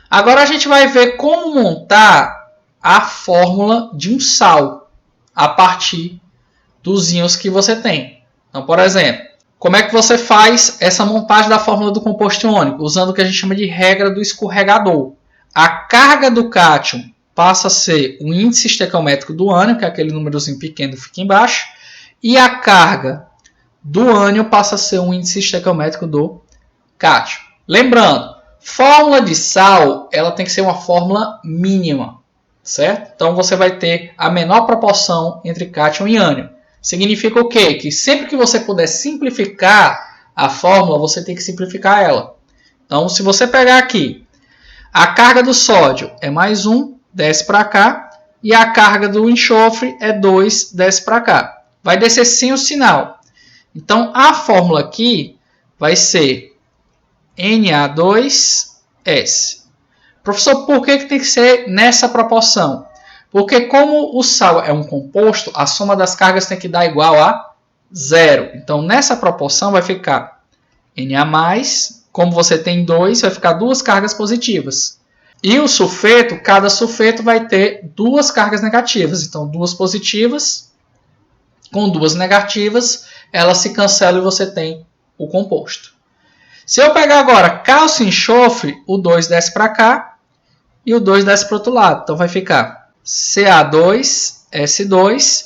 Agora a gente vai ver como montar a fórmula de um sal a partir dos íons que você tem. Então, por exemplo, como é que você faz essa montagem da fórmula do composto iônico? Usando o que a gente chama de regra do escorregador. A carga do cátion passa a ser o índice estequiométrico do ânion, que é aquele númerozinho pequeno que fica embaixo, e a carga do ânion passa a ser o índice estequiométrico do cátion. Lembrando, fórmula de sal ela tem que ser uma fórmula mínima, certo? Então você vai ter a menor proporção entre cátion e ânion. Significa o quê? Que sempre que você puder simplificar a fórmula, você tem que simplificar ela. Então, se você pegar aqui, a carga do sódio é mais 1, desce para cá, e a carga do enxofre é 2, desce para cá. Vai descer sem o sinal. Então, a fórmula aqui vai ser Na2S. Professor, por que tem que ser nessa proporção? Porque como o sal é um composto, a soma das cargas tem que dar igual a 0. Então, nessa proporção vai ficar Na+, como você tem 2, vai ficar duas cargas positivas. E o sulfeto, cada sulfeto vai ter duas cargas negativas. Então, duas positivas com duas negativas, elas se cancelam e você tem o composto. Se eu pegar agora cálcio e enxofre, o 2 desce para cá e o 2 desce para o outro lado. Então, vai ficar Ca2S2.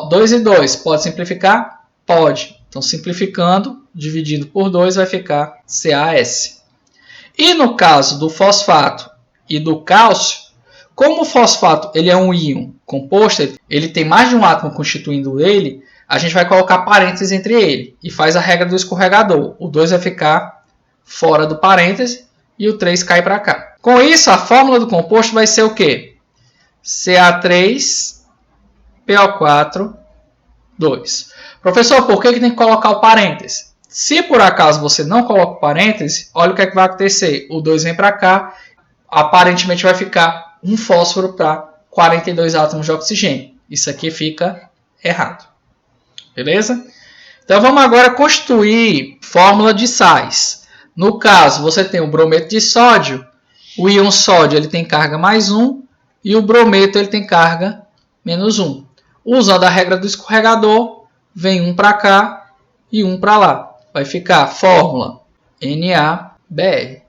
2 e 2, pode simplificar? Pode. Então, simplificando, dividindo por 2, vai ficar CaS. E no caso do fosfato e do cálcio, como o fosfato ele é um íon composto, ele tem mais de um átomo constituindo ele, a gente vai colocar parênteses entre ele e faz a regra do escorregador. O 2 vai ficar fora do parêntese e o 3 cai para cá. Com isso, a fórmula do composto vai ser o quê? Ca3PO4, 2. Professor, por que tem que colocar o parêntese? Se por acaso você não coloca o parêntese, olha o que, vai acontecer. O 2 vem para cá, aparentemente vai ficar um fósforo para 42 átomos de oxigênio. Isso aqui fica errado. Beleza? Então vamos agora construir fórmula de sais. No caso, você tem o brometo de sódio. O íon sódio ele tem carga mais 1. E o brometo ele tem carga menos 1. Usando a regra do escorregador, vem um para cá e um para lá. Vai ficar a fórmula NaBr.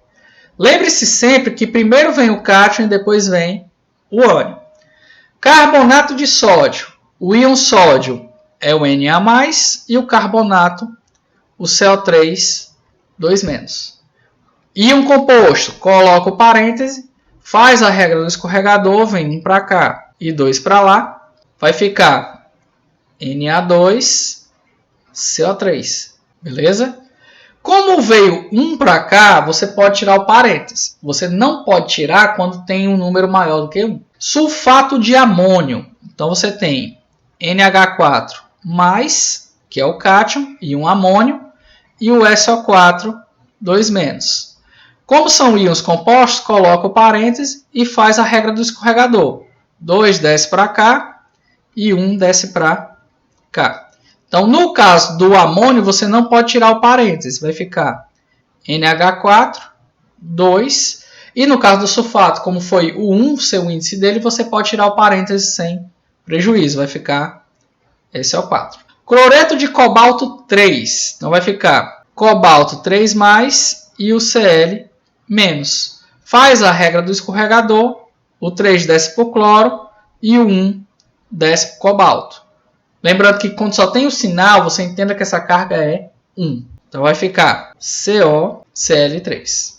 Lembre-se sempre que primeiro vem o cátion e depois vem o ânion. Carbonato de sódio. O íon sódio é o Na+, e o carbonato, o CO3, 2-. Íon composto, coloca o parêntese, faz a regra do escorregador, vem um para cá e 2 para lá, vai ficar Na2CO3, beleza? Como veio um para cá, você pode tirar o parênteses. Você não pode tirar quando tem um número maior do que 1. Sulfato de amônio. Então você tem NH4+, que é o cátion, e um amônio, e o SO4, 2-. Como são íons compostos, coloca o parêntese e faz a regra do escorregador. 2 desce para cá e 1 desce para cá. Então, no caso do amônio, você não pode tirar o parêntese. Vai ficar NH4, 2. E no caso do sulfato, como foi o 1, seu índice dele, você pode tirar o parêntese sem prejuízo. Vai ficar SO4. Cloreto de cobalto 3. Então, vai ficar cobalto 3+, e o Cl-. Faz a regra do escorregador, o 3 desce para o cloro e o 1 desce para o cobalto. Lembrando que quando só tem o sinal, você entenda que essa carga é 1. Então vai ficar COCl3.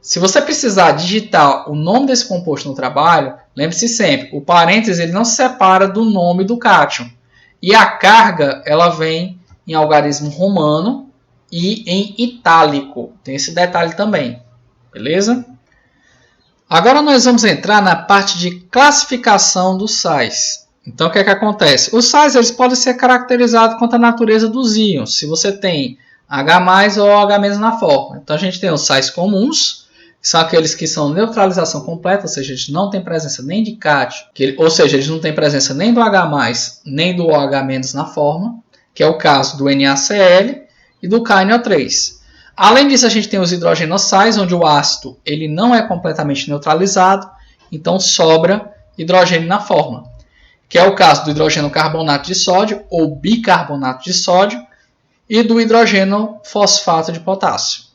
Se você precisar digitar o nome desse composto no trabalho, lembre-se sempre, o parêntese ele não se separa do nome do cátion. E a carga ela vem em algarismo romano e em itálico. Tem esse detalhe também. Beleza? Agora nós vamos entrar na parte de classificação dos sais. Então o que acontece? Os sais eles podem ser caracterizados quanto à natureza dos íons. Se você tem H+ ou H- na fórmula. Então a gente tem os sais comuns, que são aqueles que são neutralização completa, ou seja, eles não têm presença nem de cátion, ou seja, eles não têm presença nem do H+, nem do OH- na fórmula, que é o caso do NaCl e do KNO3. Além disso, a gente tem os hidrogenossais, onde o ácido ele não é completamente neutralizado, então sobra hidrogênio na fórmula, que é o caso do hidrogênio carbonato de sódio ou bicarbonato de sódio e do hidrogênio fosfato de potássio.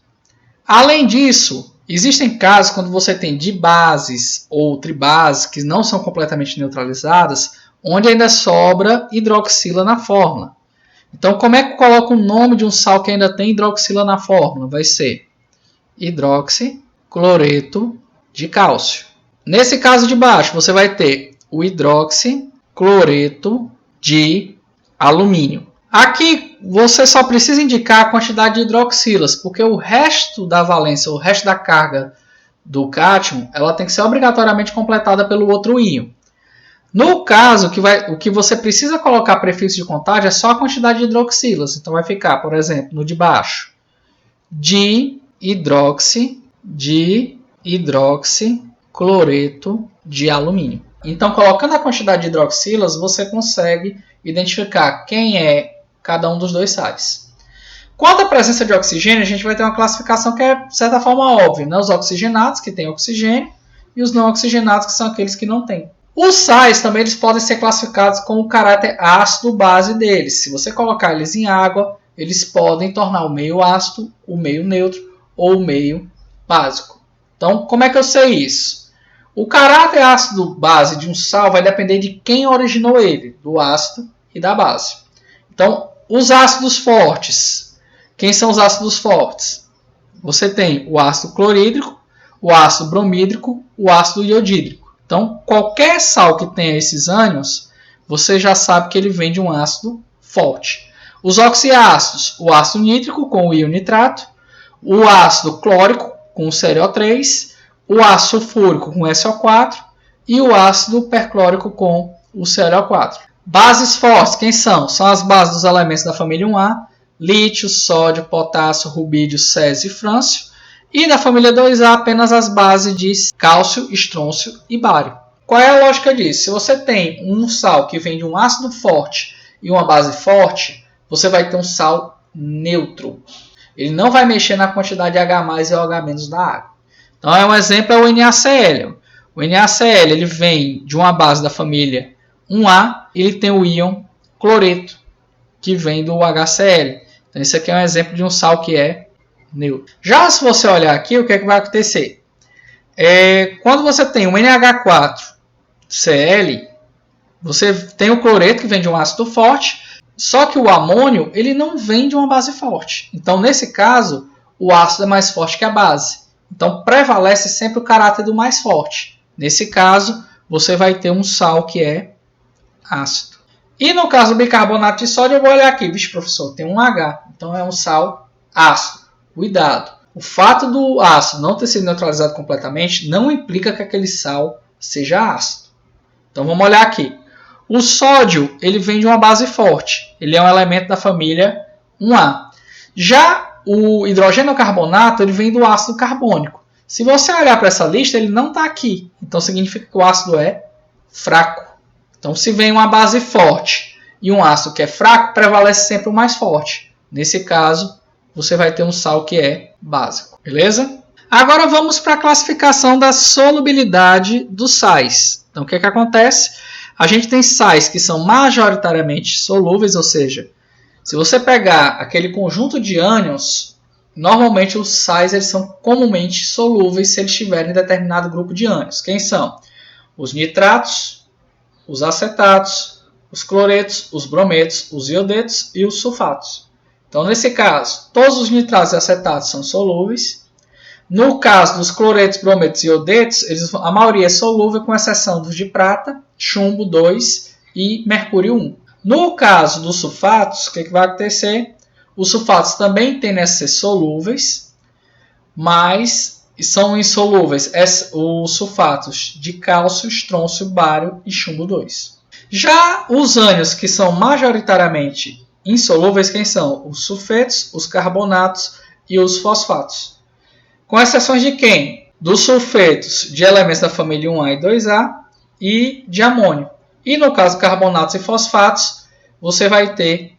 Além disso, existem casos quando você tem dibases ou tribases que não são completamente neutralizadas, onde ainda sobra hidroxila na fórmula. Então, como é que coloca o nome de um sal que ainda tem hidroxila na fórmula? Vai ser hidroxicloreto de cálcio. Nesse caso de baixo, você vai ter o hidroxicloreto de alumínio. Aqui, você só precisa indicar a quantidade de hidroxilas, porque o resto da valência, o resto da carga do cátion, ela tem que ser obrigatoriamente completada pelo outro íon. No caso, o que você precisa colocar prefixo de contagem é só a quantidade de hidroxilas. Então, vai ficar, por exemplo, no de baixo, dihidroxicloreto de alumínio. Então, colocando a quantidade de hidroxilas, você consegue identificar quem é cada um dos dois sais. Quanto à presença de oxigênio, a gente vai ter uma classificação que é, de certa forma, óbvia, né? Os oxigenados, que têm oxigênio, e os não oxigenados, que são aqueles que não têm. Os sais também eles podem ser classificados com o caráter ácido-base deles. Se você colocar eles em água, eles podem tornar o meio ácido, o meio neutro ou o meio básico. Então, como é que eu sei isso? O caráter ácido-base de um sal vai depender de quem originou ele, do ácido e da base. Então, os ácidos fortes. Quem são os ácidos fortes? Você tem o ácido clorídrico, o ácido bromídrico, o ácido iodídrico. Então, qualquer sal que tenha esses ânions, você já sabe que ele vem de um ácido forte. Os oxiácidos, o ácido nítrico com o íon nitrato, o ácido clórico com o CO3, o ácido sulfúrico com o SO4 e o ácido perclórico com o ClO4. Bases fortes, quem são? São as bases dos elementos da família 1A, lítio, sódio, potássio, rubídio, césio e frâncio. E da família 2A, apenas as bases de cálcio, estrôncio e bário. Qual é a lógica disso? Se você tem um sal que vem de um ácido forte e uma base forte, você vai ter um sal neutro. Ele não vai mexer na quantidade de H+, e OH- da água. Então, um exemplo é o NaCl. O NaCl ele vem de uma base da família 1A, ele tem o íon cloreto, que vem do HCl. Então, esse aqui é um exemplo de um sal que é neutro. Já se você olhar aqui, o que é que vai acontecer? Quando você tem um NH4Cl, você tem o cloreto, que vem de um ácido forte, só que o amônio ele não vem de uma base forte. Então, nesse caso, o ácido é mais forte que a base. Então, prevalece sempre o caráter do mais forte. Nesse caso, você vai ter um sal que é ácido. E no caso do bicarbonato de sódio, eu vou olhar aqui. Vixe, professor, tem um H. Então, é um sal ácido. Cuidado. O fato do ácido não ter sido neutralizado completamente não implica que aquele sal seja ácido. Então, vamos olhar aqui. O sódio ele vem de uma base forte. Ele é um elemento da família 1A. Já o hidrogênio carbonato ele vem do ácido carbônico. Se você olhar para essa lista, ele não está aqui. Então, significa que o ácido é fraco. Então, se vem uma base forte e um ácido que é fraco, prevalece sempre o mais forte. Nesse caso, você vai ter um sal que é básico. Beleza? Agora, vamos para a classificação da solubilidade dos sais. Então, o que acontece? A gente tem sais que são majoritariamente solúveis, ou seja, se você pegar aquele conjunto de ânions, normalmente os sais eles são comumente solúveis se eles estiverem em determinado grupo de ânions. Quem são? Os nitratos, os acetatos, os cloretos, os brometos, os iodetos e os sulfatos. Então, nesse caso, todos os nitratos e acetatos são solúveis. No caso dos cloretos, brometos e iodetos, a maioria é solúvel, com exceção dos de prata, chumbo 2 e mercúrio 1. No caso dos sulfatos, o que vai acontecer? Os sulfatos também tendem a ser solúveis, mas são insolúveis os sulfatos de cálcio, estrôncio, bário e chumbo 2. Já os ânions que são majoritariamente insolúveis, quem são? Os sulfetos, os carbonatos e os fosfatos. Com exceções de quem? Dos sulfetos de elementos da família 1A e 2A e de amônio. E no caso carbonatos e fosfatos, você vai ter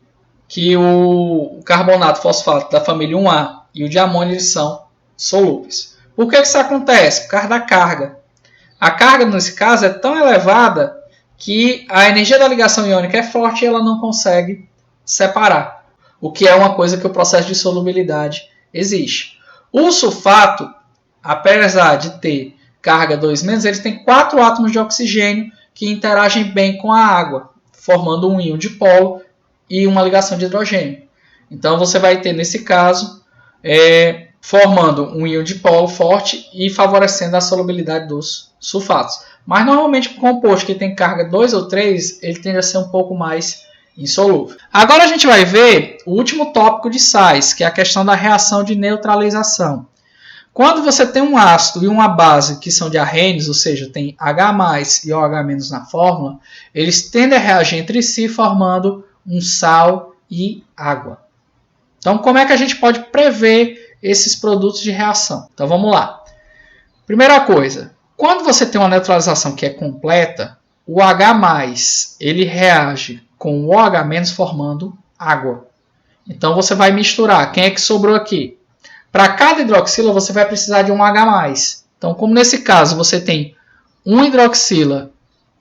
que o carbonato fosfato da família 1A e o de amônio eles são solúveis. Por que isso acontece? Por causa da carga. A carga, nesse caso, é tão elevada que a energia da ligação iônica é forte e ela não consegue separar, o que é uma coisa que o processo de solubilidade exige. O sulfato, apesar de ter carga 2-, ele tem 4 átomos de oxigênio que interagem bem com a água, formando um íon dipolo e uma ligação de hidrogênio. Então você vai ter, nesse caso, formando um íon dipolo forte e favorecendo a solubilidade dos sulfatos. Mas normalmente o composto que tem carga 2 ou 3, ele tende a ser um pouco mais insolúvel. Agora a gente vai ver o último tópico de sais, que é a questão da reação de neutralização. Quando você tem um ácido e uma base que são diarrenes, ou seja, tem H+ e OH- na fórmula, eles tendem a reagir entre si formando um sal e água. Então, como é que a gente pode prever esses produtos de reação? Então, vamos lá. Primeira coisa, quando você tem uma neutralização que é completa, o H+, ele reage com o OH- formando água. Então, você vai misturar. Quem é que sobrou aqui? Para cada hidroxila, você vai precisar de um H+. Então, como nesse caso você tem um hidroxila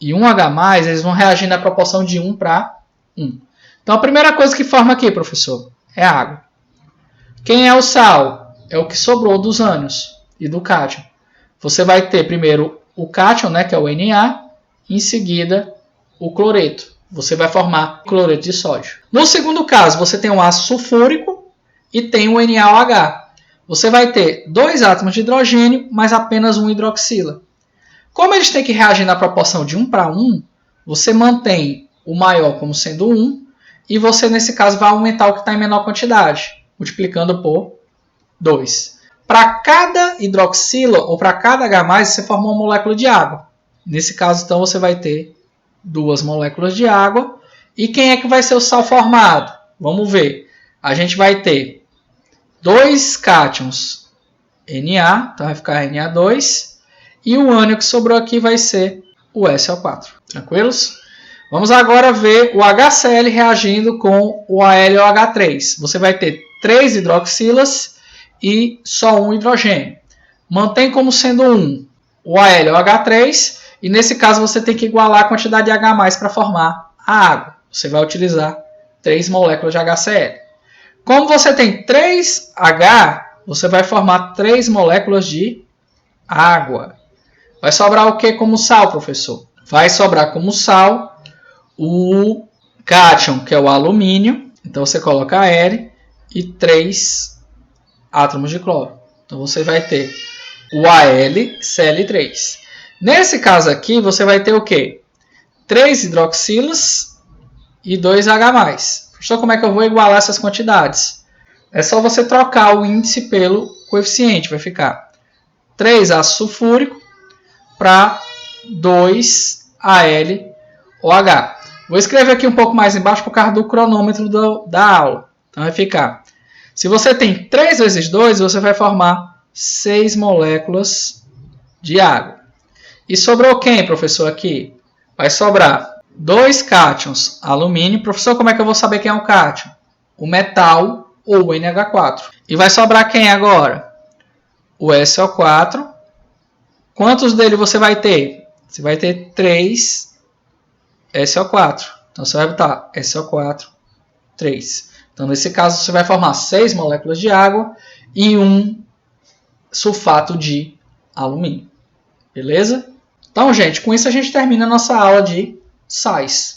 e um H+, eles vão reagir na proporção de 1 para 1. Então, a primeira coisa que forma aqui, professor, é a água. Quem é o sal? É o que sobrou dos ânions e do cátion. Você vai ter primeiro o cátion, né, que é o Na, em seguida o cloreto. Você vai formar cloreto de sódio. No segundo caso, você tem um ácido sulfúrico e tem o NaOH. Você vai ter 2 átomos de hidrogênio, mas apenas um hidroxila. Como eles têm que reagir na proporção de 1 para 1, você mantém o maior como sendo 1 e você, nesse caso, vai aumentar o que está em menor quantidade, multiplicando por 2. Para cada hidroxila ou para cada H+, você forma uma molécula de água. Nesse caso, então, você vai ter 2 moléculas de água. E quem é que vai ser o sal formado? Vamos ver. A gente vai ter 2 cátions Na, então vai ficar Na2. E o ânion que sobrou aqui vai ser o SO4. Tranquilos? Vamos agora ver o HCl reagindo com o AlOH3. Você vai ter 3 hidroxilas e só um hidrogênio. Mantém como sendo 1 o AlOH3 e nesse caso você tem que igualar a quantidade de H+ para formar a água. Você vai utilizar 3 moléculas de HCl. Como você tem 3H, você vai formar 3 moléculas de água. Vai sobrar o que como sal, professor? Vai sobrar como sal o cátion, que é o alumínio. Então você coloca Al e 3 átomos de cloro. Então você vai ter o AlCl3. Nesse caso aqui, você vai ter o quê? 3 hidroxilas e 2 H+. Professor, como é que eu vou igualar essas quantidades? É só você trocar o índice pelo coeficiente. Vai ficar 3 ácido sulfúrico para 2 AlOH. Vou escrever aqui um pouco mais embaixo por causa do cronômetro da aula. Então vai ficar. Se você tem 3 vezes 2, você vai formar 6 moléculas de água. E sobrou quem, professor, aqui? Vai sobrar 2 cátions alumínio. Professor, como é que eu vou saber quem é o cátion? O metal ou o NH4. E vai sobrar quem agora? O SO4. Quantos dele você vai ter? Você vai ter 3 SO4. Então você vai botar SO4, 3. Então nesse caso você vai formar 6 moléculas de água e um sulfato de alumínio. Beleza? Então, gente, com isso a gente termina a nossa aula de sais.